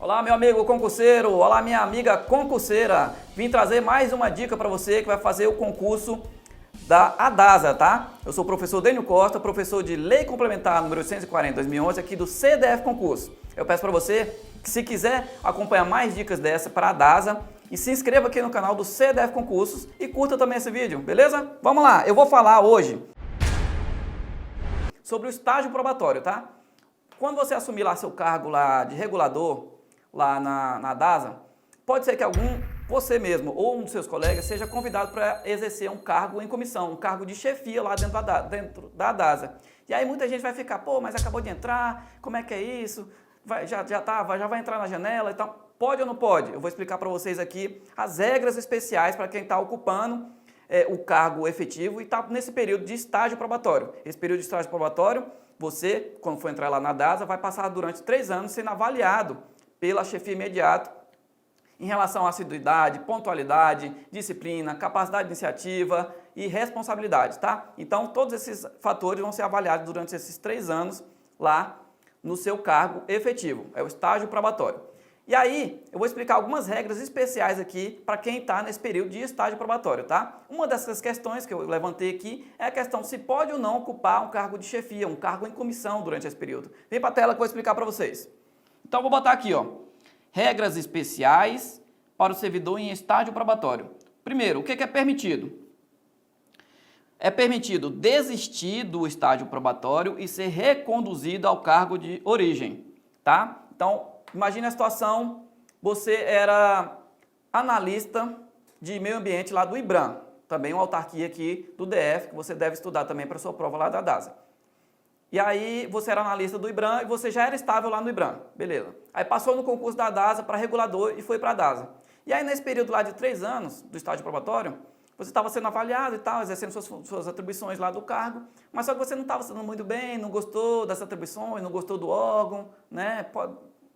Olá, meu amigo concurseiro, olá, minha amiga concurseira. Vim trazer mais uma dica para você que vai fazer o concurso da ADASA, tá? Eu sou o professor Dênio Costa, professor de Lei Complementar número 840/2011 aqui do CDF Concurso. Eu peço para você que, se quiser acompanhar mais dicas dessa para a ADASA, e se inscreva aqui no canal do CDF Concursos e curta também esse vídeo, beleza? Vamos lá, eu vou falar hoje sobre o estágio probatório, tá? Quando você assumir lá seu cargo lá de regulador, lá na ADASA, pode ser que você mesmo ou um dos seus colegas seja convidado para exercer um cargo em comissão, um cargo de chefia lá dentro da ADASA. E aí muita gente vai ficar, pô, mas acabou de entrar, como é que é isso? Já vai entrar na janela e tal. Pode ou não pode? Eu vou explicar para vocês aqui as regras especiais para quem está ocupando o cargo efetivo e está nesse período de estágio probatório. Esse período de estágio probatório, você, quando for entrar lá na ADASA, vai passar durante 3 anos sendo avaliado pela chefia imediata em relação à assiduidade, pontualidade, disciplina, capacidade de iniciativa e responsabilidade, tá? Então, todos esses fatores vão ser avaliados durante esses 3 anos lá no seu cargo efetivo, é o estágio probatório. E aí, eu vou explicar algumas regras especiais aqui para quem está nesse período de estágio probatório, tá? Uma dessas questões que eu levantei aqui é a questão se pode ou não ocupar um cargo de chefia, um cargo em comissão durante esse período. Vem para a tela que eu vou explicar para vocês. Então, vou botar aqui, ó, regras especiais para o servidor em estágio probatório. Primeiro, o que é permitido? É permitido desistir do estágio probatório e ser reconduzido ao cargo de origem, tá? Então, imagine a situação, você era analista de meio ambiente lá do IBRAM, também uma autarquia aqui do DF, que você deve estudar também para a sua prova lá da DASA. E aí você era analista do IBRAM e você já era estável lá no IBRAM, beleza. Aí passou no concurso da DASA para regulador e foi para a DASA. E aí nesse período lá de 3 anos do estágio probatório, você estava sendo avaliado e tal, exercendo suas atribuições lá do cargo, mas só que você não estava sendo muito bem, não gostou dessas atribuições, não gostou do órgão, né,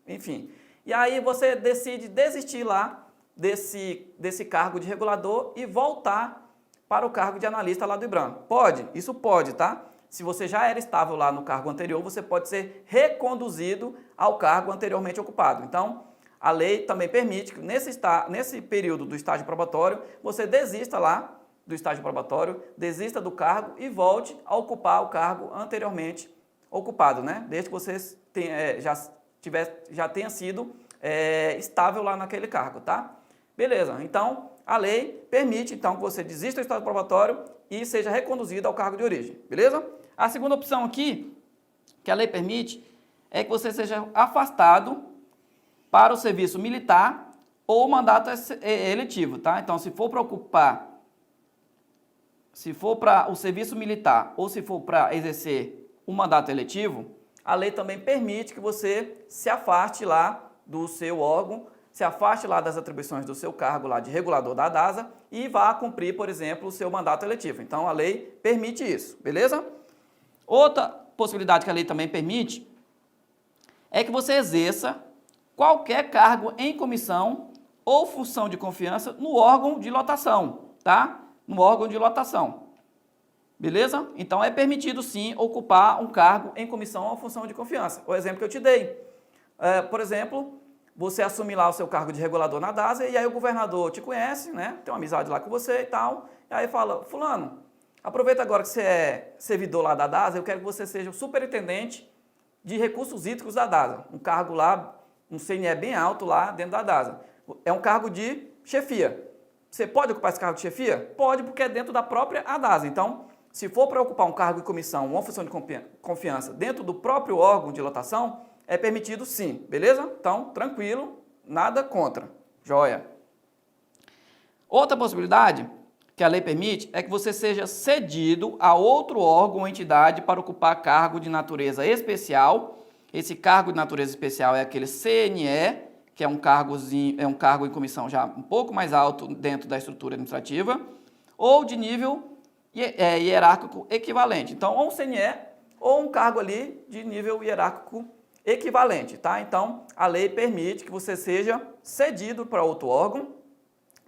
enfim. E aí você decide desistir lá desse cargo de regulador e voltar para o cargo de analista lá do IBRAM. Pode? Isso pode, tá? Se você já era estável lá no cargo anterior, você pode ser reconduzido ao cargo anteriormente ocupado. Então, a lei também permite que nesse período do estágio probatório, você desista lá do estágio probatório, desista do cargo e volte a ocupar o cargo anteriormente ocupado, né? Desde que você já tenha sido estável lá naquele cargo, tá? Beleza, então a lei permite então que você desista do estágio probatório e seja reconduzido ao cargo de origem, beleza? A segunda opção aqui, que a lei permite, é que você seja afastado para o serviço militar ou mandato eletivo, tá? Então, se for para o serviço militar ou se for para exercer um mandato eletivo, a lei também permite que você se afaste lá do seu órgão, se afaste lá das atribuições do seu cargo lá de regulador da ADASA e vá cumprir, por exemplo, o seu mandato eletivo. Então, a lei permite isso, beleza? Outra possibilidade que a lei também permite é que você exerça qualquer cargo em comissão ou função de confiança no órgão de lotação, tá? No órgão de lotação. Beleza? Então, é permitido, sim, ocupar um cargo em comissão ou função de confiança. O exemplo que eu te dei. Por exemplo, você assume lá o seu cargo de regulador na DASA e aí o governador te conhece, né? Tem uma amizade lá com você e tal. E aí fala, fulano, aproveita agora que você é servidor lá da DASA, eu quero que você seja o superintendente de recursos hídricos da DASA. Um cargo lá, um CNE bem alto lá dentro da DASA. É um cargo de chefia. Você pode ocupar esse cargo de chefia? Pode, porque é dentro da própria ADASA. Então, se for para ocupar um cargo de comissão, uma função de confiança dentro do próprio órgão de lotação, é permitido sim, beleza? Então, tranquilo, nada contra. Joia. Outra possibilidade que a lei permite é que você seja cedido a outro órgão ou entidade para ocupar cargo de natureza especial. Esse cargo de natureza especial é aquele CNE, que é um cargo em comissão já um pouco mais alto dentro da estrutura administrativa, ou de nível hierárquico equivalente. Então, ou um CNE, ou um cargo ali de nível hierárquico equivalente, tá? Então, a lei permite que você seja cedido para outro órgão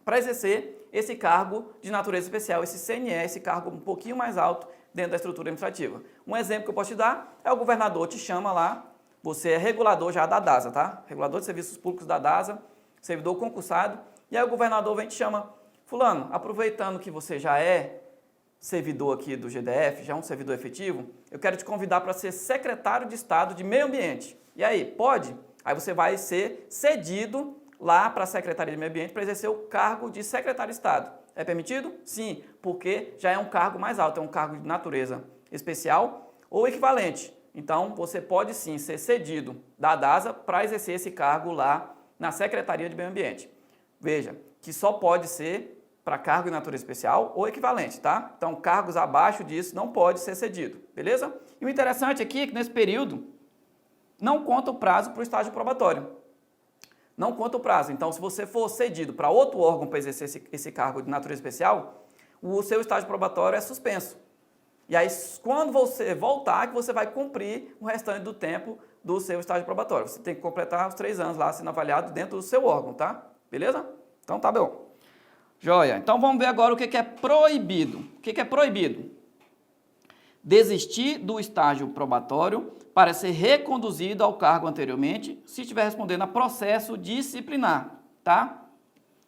para exercer esse cargo de natureza especial, esse CNE, esse cargo um pouquinho mais alto dentro da estrutura administrativa. Um exemplo que eu posso te dar é o governador te chama lá você é regulador já da DASA, tá? Regulador de Serviços Públicos da DASA, servidor concursado, e aí o governador vem e te chama, fulano, aproveitando que você já é servidor aqui do GDF, já é um servidor efetivo, eu quero te convidar para ser secretário de Estado de Meio Ambiente. E aí, pode? Aí você vai ser cedido lá para a Secretaria de Meio Ambiente para exercer o cargo de secretário de Estado. É permitido? Sim, porque já é um cargo mais alto, é um cargo de natureza especial ou equivalente. Então, você pode sim ser cedido da DASA para exercer esse cargo lá na Secretaria de Meio Ambiente. Veja, que só pode ser para cargo de natureza especial ou equivalente, tá? Então, cargos abaixo disso não pode ser cedido, beleza? E o interessante aqui é que nesse período não conta o prazo para o estágio probatório. Não conta o prazo. Então, se você for cedido para outro órgão para exercer esse cargo de natureza especial, o seu estágio probatório é suspenso. E aí, quando você voltar, que você vai cumprir o restante do tempo do seu estágio probatório. Você tem que completar os 3 anos lá sendo avaliado dentro do seu órgão, tá? Beleza? Então, tá bom. Joia. Então, vamos ver agora o que é proibido. O que é proibido? Desistir do estágio probatório para ser reconduzido ao cargo anteriormente, se estiver respondendo a processo disciplinar, tá?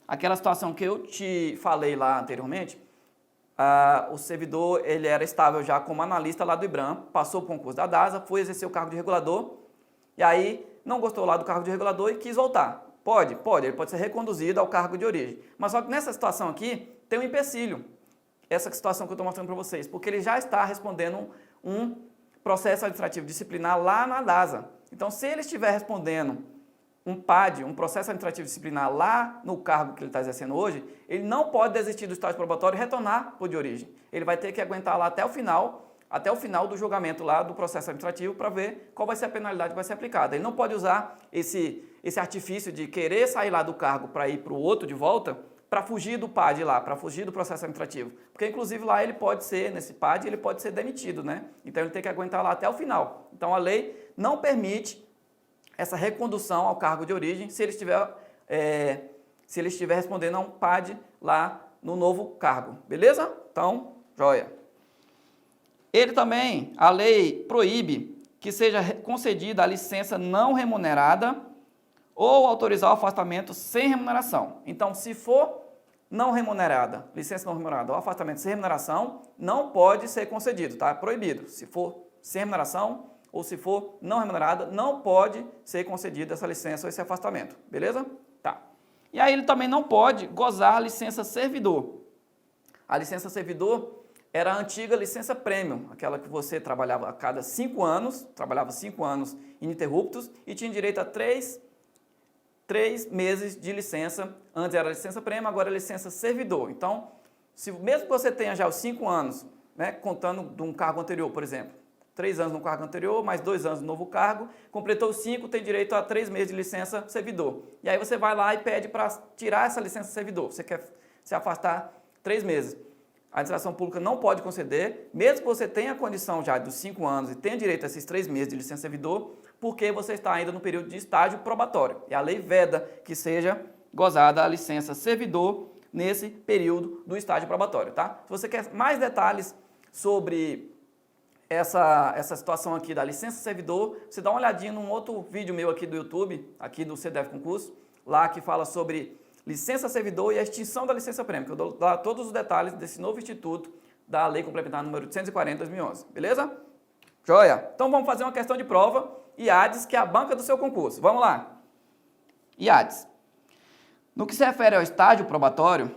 Aquela situação que eu te falei lá anteriormente, o servidor ele era estável já como analista lá do IBRAM, passou por um concurso da DASA, foi exercer o cargo de regulador, e aí não gostou lá do cargo de regulador e quis voltar. Pode, ele pode ser reconduzido ao cargo de origem. Mas só que nessa situação aqui tem um empecilho, essa situação que eu estou mostrando para vocês, porque ele já está respondendo um processo administrativo disciplinar lá na DASA. Então, se ele estiver respondendo um PAD, um processo administrativo disciplinar lá no cargo que ele está exercendo hoje, ele não pode desistir do estágio probatório e retornar para o de origem. Ele vai ter que aguentar lá até o final do julgamento lá do processo administrativo para ver qual vai ser a penalidade que vai ser aplicada. Ele não pode usar esse artifício de querer sair lá do cargo para ir para o outro de volta, para fugir do PAD lá, para fugir do processo administrativo. Porque, inclusive, lá ele pode ser, nesse PAD, ele pode ser demitido, né? Então, ele tem que aguentar lá até o final. Então, a lei não permite essa recondução ao cargo de origem se ele estiver respondendo a um PAD lá no novo cargo. Beleza? Então, joia. Ele também, a lei proíbe que seja concedida a licença não remunerada ou autorizar o afastamento sem remuneração. Então, se for não remunerada, licença não remunerada ou afastamento sem remuneração, não pode ser concedido, tá? É proibido. Se for sem remuneração ou se for não remunerada, não pode ser concedida essa licença ou esse afastamento, beleza? Tá. E aí ele também não pode gozar a licença servidor. A licença servidor era a antiga licença premium, aquela que você trabalhava a cada 5 anos, trabalhava 5 anos ininterruptos e tinha direito a 3 meses de licença. Antes era licença premium, agora é licença servidor. Então, mesmo que você tenha já os 5 anos, né, contando de um cargo anterior, por exemplo, 3 anos no cargo anterior, mais 2 anos no novo cargo, completou os 5, tem direito a 3 meses de licença servidor. E aí você vai lá e pede para tirar essa licença servidor. Você quer se afastar 3 meses. A administração pública não pode conceder, mesmo que você tenha a condição já dos 5 anos e tenha direito a esses 3 meses de licença servidor, porque você está ainda no período de estágio probatório. E a lei veda que seja gozada a licença servidor nesse período do estágio probatório, tá? Se você quer mais detalhes sobre essa situação aqui da licença servidor, você dá uma olhadinha num outro vídeo meu aqui do YouTube, aqui do CDF Concurso, lá que fala sobre licença servidor e a extinção da licença premium, que eu dou lá todos os detalhes desse novo instituto da Lei Complementar número 840 de 2011, beleza? Joia? Então vamos fazer uma questão de prova, IADES, que é a banca do seu concurso. Vamos lá. IADES. No que se refere ao estágio probatório,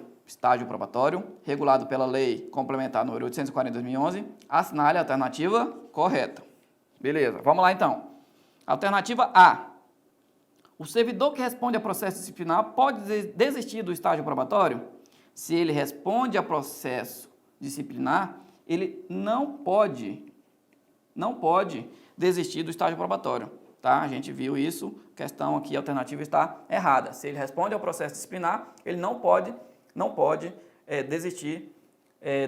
regulado pela Lei Complementar número 840 de 2011, assinale a alternativa correta. Beleza, vamos lá então. Alternativa A. O servidor que responde a processo disciplinar pode desistir do estágio probatório? Se ele responde a processo disciplinar, ele não pode desistir do estágio probatório, tá? A gente viu isso, questão aqui, a alternativa está errada. Se ele responde ao processo disciplinar, ele não pode desistir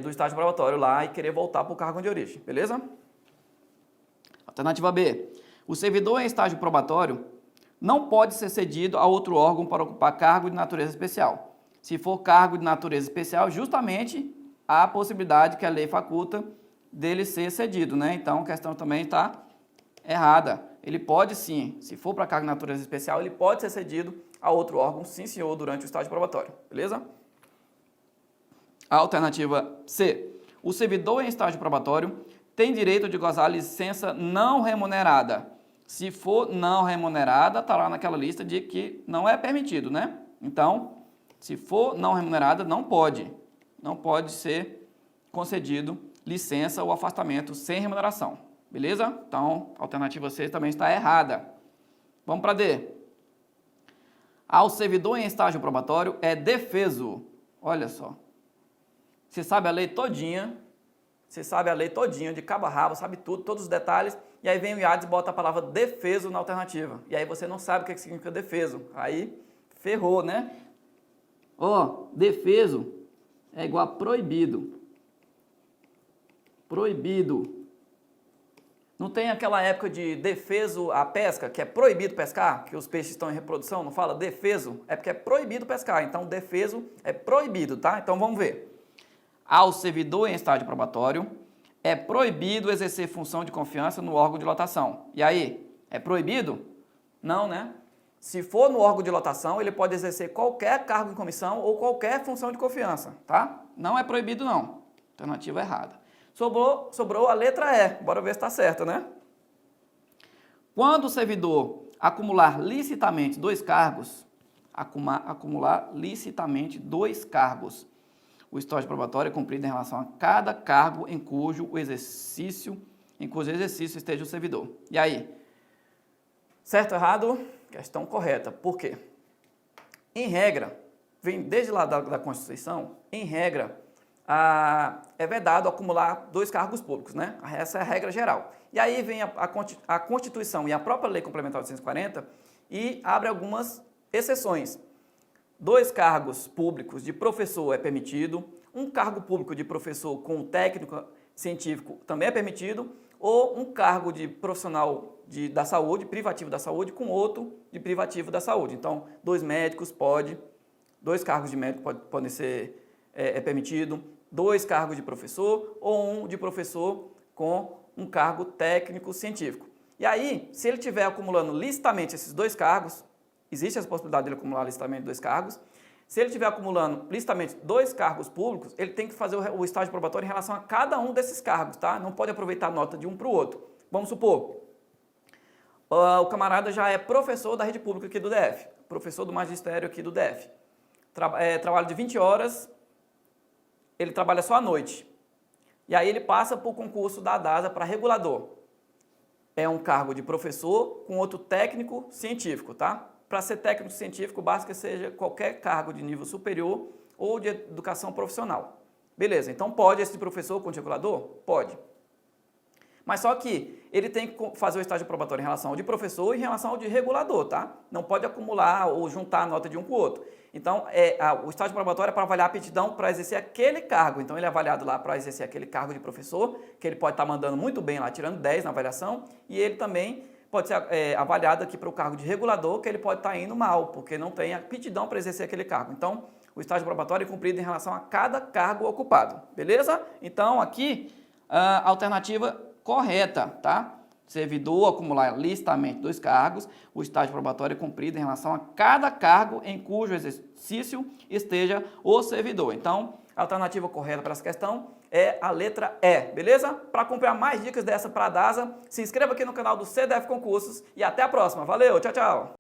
do estágio probatório lá e querer voltar para o cargo de origem, beleza? Alternativa B. O servidor em estágio probatório não pode ser cedido a outro órgão para ocupar cargo de natureza especial. Se for cargo de natureza especial, justamente há a possibilidade que a lei faculta dele ser cedido, né? Então, a questão também está errada. ele pode sim, se for para cargo de natureza especial, ele pode ser cedido a outro órgão, sim senhor, durante o estágio probatório, beleza? A alternativa C. O servidor em estágio probatório tem direito de gozar licença não remunerada. Se for não remunerada, está lá naquela lista de que não é permitido, né? Então, se for não remunerada, não pode ser concedido licença ou afastamento sem remuneração, beleza? Então, a alternativa C também está errada. Vamos para D. Ao servidor em estágio probatório é defeso. Olha só. Você sabe a lei todinha, de cabo a rabo, sabe tudo, todos os detalhes, e aí vem o IADES e bota a palavra defeso na alternativa. E aí você não sabe o que significa defeso. Aí ferrou, né? Ó, defeso é igual a proibido. Proibido. Não tem aquela época de defeso à pesca, que é proibido pescar, que os peixes estão em reprodução, não fala defeso? É porque é proibido pescar, então defeso é proibido, tá? Então vamos ver. Ao servidor em estágio probatório, é proibido exercer função de confiança no órgão de lotação. E aí, é proibido? Não, né? Se for no órgão de lotação, ele pode exercer qualquer cargo em comissão ou qualquer função de confiança, tá? Não é proibido, não. Alternativa errada. Sobrou a letra E. Bora ver se está certo, né? Quando o servidor acumular licitamente dois cargos, o estágio probatório é cumprido em relação a cada cargo em cujo exercício esteja o servidor. E aí? Certo ou errado? Questão correta. Por quê? Em regra, vem desde lá da Constituição, em regra, é vedado acumular dois cargos públicos, né? Essa é a regra geral. E aí vem a Constituição e a própria Lei Complementar 840 e abre algumas exceções. 2 cargos públicos de professor é permitido, um cargo público de professor com técnico científico também é permitido, ou um cargo de profissional da saúde, privativo da saúde, com outro de privativo da saúde. Então, 2 médicos pode, 2 cargos de médico podem ser permitido, 2 cargos de professor ou um de professor com um cargo técnico científico. E aí, se ele estiver acumulando licitamente esses 2 cargos, existe essa possibilidade de ele acumular licitamente 2 cargos. Se ele estiver acumulando licitamente 2 cargos públicos, ele tem que fazer o estágio probatório em relação a cada um desses cargos, tá? Não pode aproveitar a nota de um para o outro. Vamos supor, o camarada já é professor da rede pública aqui do DF, professor do magistério aqui do DF. Trabalho de 20 horas, ele trabalha só à noite. E aí ele passa por concurso da DASA para regulador. É um cargo de professor com outro técnico científico, tá? Para ser técnico científico, basta que seja qualquer cargo de nível superior ou de educação profissional. Beleza, então pode esse professor com regulador? Pode. Mas só que ele tem que fazer o estágio probatório em relação ao de professor e em relação ao de regulador, tá? Não pode acumular ou juntar a nota de um com o outro. Então, o estágio probatório é para avaliar a aptidão para exercer aquele cargo. Então, ele é avaliado lá para exercer aquele cargo de professor, que ele pode estar mandando muito bem lá, tirando 10 na avaliação, e ele também pode ser avaliado aqui para o cargo de regulador, que ele pode estar indo mal, porque não tem aptidão para exercer aquele cargo. Então, o estágio probatório é cumprido em relação a cada cargo ocupado, beleza? Então, aqui, a alternativa correta, tá? Servidor acumular licitamente 2 cargos, o estágio probatório é cumprido em relação a cada cargo em cujo exercício esteja o servidor. Então, a alternativa correta para essa questão é a letra E, beleza? Para acompanhar mais dicas dessa para a DASA, se inscreva aqui no canal do CDF Concursos e até a próxima. Valeu, tchau, tchau!